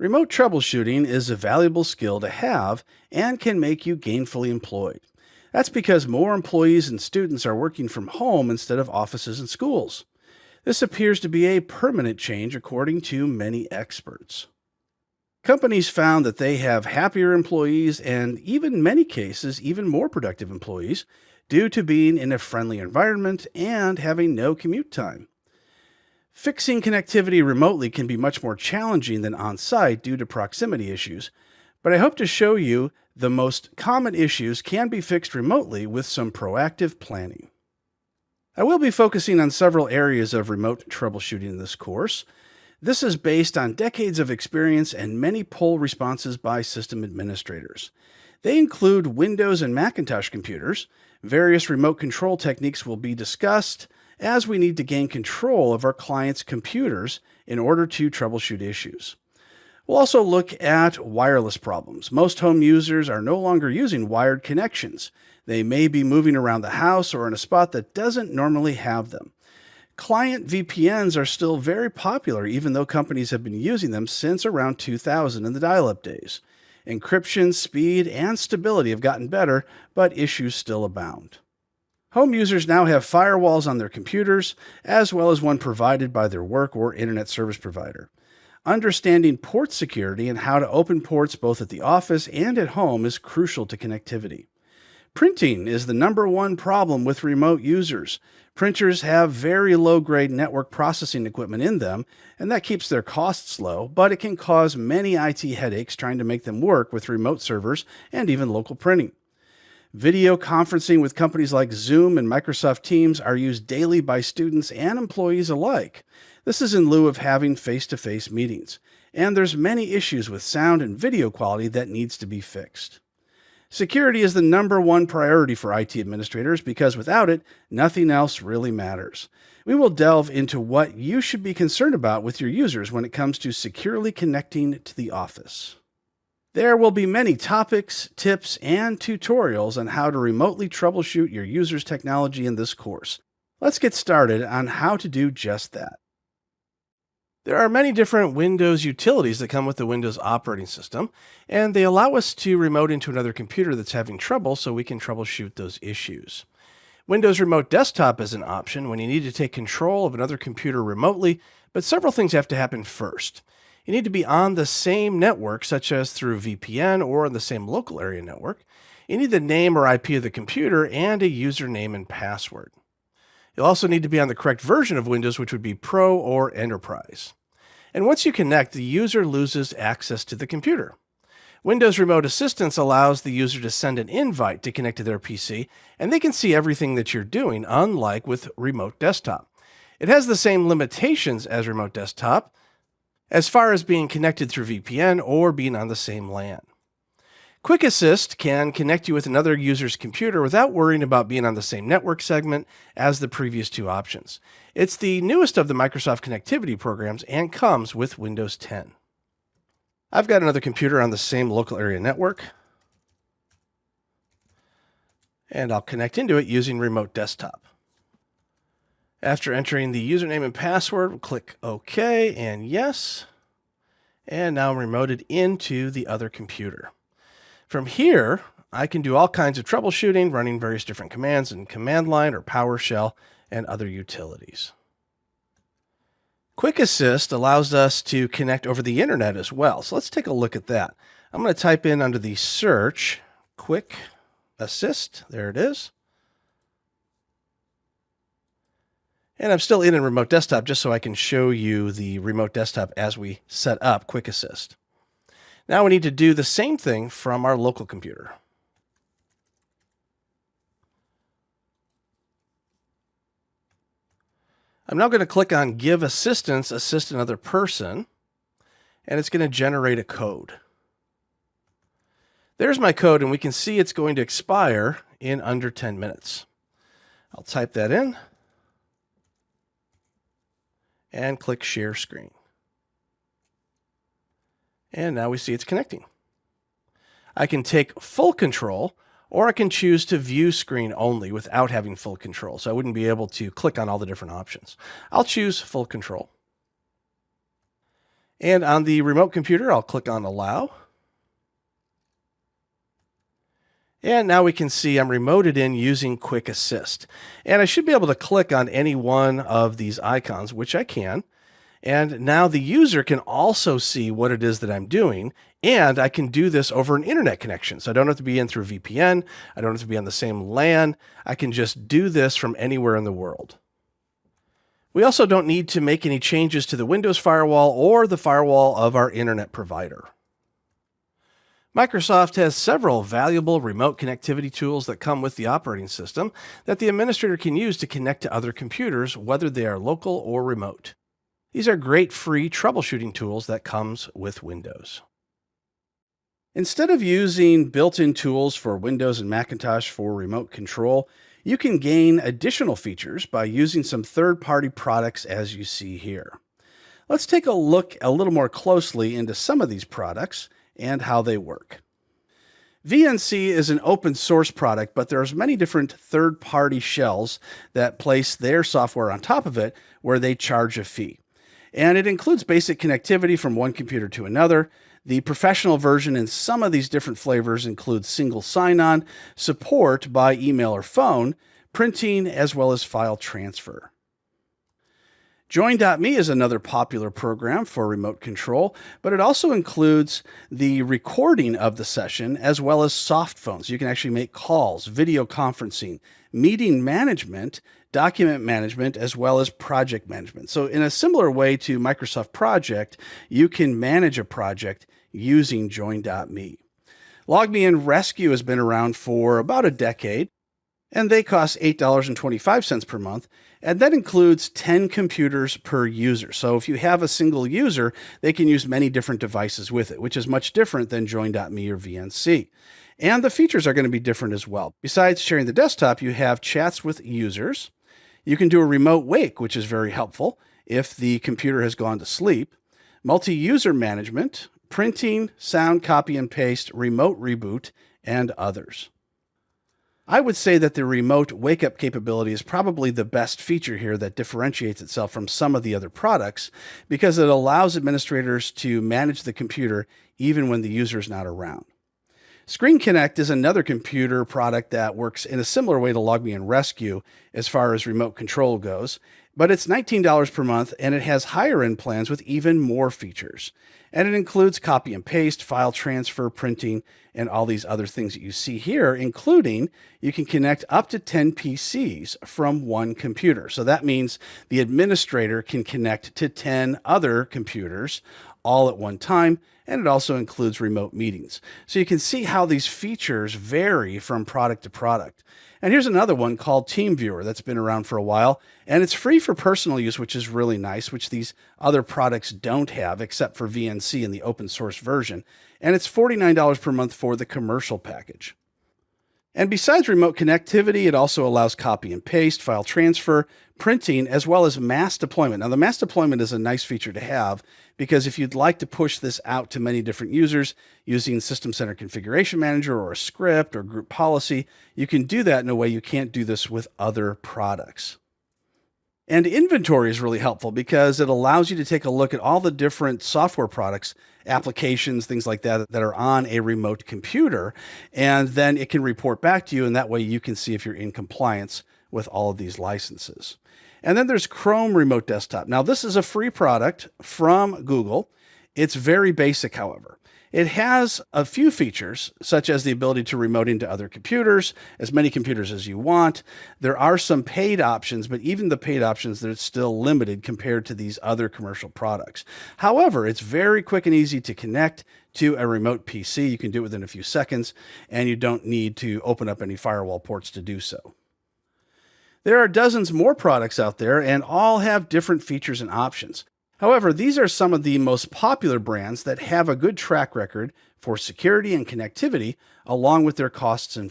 Remote troubleshooting is a valuable skill to have and can make you gainfully employed. That's because more employees and students are working from home instead of offices and schools. This appears to be a permanent change according to many experts. Companies found that they have happier employees and, in many cases, even more productive employees due to being in a friendly environment and having no commute time. Fixing connectivity remotely can be much more challenging than on-site due to proximity issues, but I hope to show you the most common issues can be fixed remotely with some proactive planning. I will be focusing on several areas of remote troubleshooting in this course. This is based on decades of experience and many poll responses by system administrators. They include Windows and Macintosh computers. Various remote control techniques will be discussed, as we need to gain control of our clients' computers in order to troubleshoot issues. We'll also look at wireless problems. Most home users are no longer using wired connections. They may be moving around the house or in a spot that doesn't normally have them. Client VPNs are still very popular, even though companies have been using them since around 2000 in the dial-up days. Encryption, speed, and stability have gotten better, but issues still abound. Home users now have firewalls on their computers, as well as one provided by their work or internet service provider. Understanding port security and how to open ports both at the office and at home is crucial to connectivity. Printing is the number one problem with remote users. Printers have very low-grade network processing equipment in them, and that keeps their costs low, but it can cause many IT headaches trying to make them work with remote servers and even local printing. Video conferencing with companies like Zoom and Microsoft Teams are used daily by students and employees alike. This is in lieu of having face-to-face meetings, and there's many issues with sound and video quality that needs to be fixed. Security is the number one priority for IT administrators because without it, nothing else really matters. We will delve into what you should be concerned about with your users when it comes to securely connecting to the office. There will be many topics, tips, and tutorials on how to remotely troubleshoot your users' technology in this course. Let's get started on how to do just that. There are many different Windows utilities that come with the Windows operating system, and they allow us to remote into another computer that's having trouble so we can troubleshoot those issues. Windows Remote Desktop is an option when you need to take control of another computer remotely, but several things have to happen first. You need to be on the same network, such as through VPN or on the same local area network. You need the name or IP of the computer and a username and password. You'll also need to be on the correct version of Windows, which would be Pro or Enterprise. And once you connect, the user loses access to the computer. Windows Remote Assistance allows the user to send an invite to connect to their PC, and they can see everything that you're doing, unlike with Remote Desktop. It has the same limitations as Remote Desktop, as far as being connected through VPN or being on the same LAN. Quick Assist can connect you with another user's computer without worrying about being on the same network segment as the previous two options. It's the newest of the Microsoft connectivity programs and comes with Windows 10. I've got another computer on the same local area network, and I'll connect into it using Remote Desktop. After entering the username and password, we'll click OK and Yes. And now I'm remoted into the other computer. From here, I can do all kinds of troubleshooting, running various different commands in command line or PowerShell and other utilities. Quick Assist allows us to connect over the internet as well. So let's take a look at that. I'm going to type in under the search, Quick Assist. There it is. And I'm still in Remote Desktop just so I can show you the Remote Desktop as we set up Quick Assist. Now we need to do the same thing from our local computer. I'm now going to click on Give Assistance, Assist Another Person, and it's going to generate a code. There's my code, and we can see it's going to expire in under 10 minutes. I'll type that in and click Share Screen. And now we see it's connecting. I can take full control, or I can choose to view screen only without having full control. So I wouldn't be able to click on all the different options. I'll choose full control. And on the remote computer, I'll click on Allow. And now we can see I'm remoted in using Quick Assist. And I should be able to click on any one of these icons, which I can. And now the user can also see what it is that I'm doing. And I can do this over an internet connection. So I don't have to be in through VPN. I don't have to be on the same LAN. I can just do this from anywhere in the world. We also don't need to make any changes to the Windows firewall or the firewall of our internet provider. Microsoft has several valuable remote connectivity tools that come with the operating system that the administrator can use to connect to other computers, whether they are local or remote. These are great free troubleshooting tools that comes with Windows. Instead of using built-in tools for Windows and Macintosh for remote control, you can gain additional features by using some third-party products as you see here. Let's take a look a little more closely into some of these products and how they work. VNC is an open source product, but there's many different third-party shells that place their software on top of it where they charge a fee. And it includes basic connectivity from one computer to another. The professional version in some of these different flavors includes single sign-on, support by email or phone, printing, as well as file transfer. Join.me is another popular program for remote control, but it also includes the recording of the session as well as soft phones. You can actually make calls, video conferencing, meeting management, document management, as well as project management. So in a similar way to Microsoft Project, you can manage a project using Join.me. LogMe and Rescue has been around for about a decade, and they cost $8.25 per month, and that includes 10 computers per user. So if you have a single user, they can use many different devices with it, which is much different than Join.me or VNC. And the features are going to be different as well. Besides sharing the desktop, you have chats with users. You can do a remote wake, which is very helpful if the computer has gone to sleep. Multi-user management, printing, sound copy and paste, remote reboot, and others. I would say that the remote wake-up capability is probably the best feature here that differentiates itself from some of the other products because it allows administrators to manage the computer even when the user is not around. ScreenConnect is another computer product that works in a similar way to LogMe and Rescue as far as remote control goes, but it's $19 per month and it has higher-end plans with even more features. And it includes copy and paste, file transfer, printing, and all these other things that you see here, including you can connect up to 10 PCs from one computer. So that means the administrator can connect to 10 other computers all at one time, and it also includes remote meetings. So you can see how these features vary from product to product. And here's another one called TeamViewer that's been around for a while, and it's free for personal use, which is really nice, which these other products don't have except for VNC in the open source version. And it's $49 per month for the commercial package. And besides remote connectivity, it also allows copy and paste, file transfer, printing, as well as mass deployment. Now, the mass deployment is a nice feature to have because if you'd like to push this out to many different users using System Center Configuration Manager or a script or group policy, you can do that in a way you can't do this with other products. And inventory is really helpful because it allows you to take a look at all the different software products, applications, things like that, that are on a remote computer. And then it can report back to you, and that way you can see if you're in compliance with all of these licenses. And then there's Chrome Remote Desktop. Now, this is a free product from Google. It's very basic, however. It has a few features, such as the ability to remote into other computers, as many computers as you want. There are some paid options, but even the paid options, they're still limited compared to these other commercial products. However, it's very quick and easy to connect to a remote PC. You can do it within a few seconds, and you don't need to open up any firewall ports to do so. There are dozens more products out there, and all have different features and options. However, these are some of the most popular brands that have a good track record for security and connectivity, along with their costs and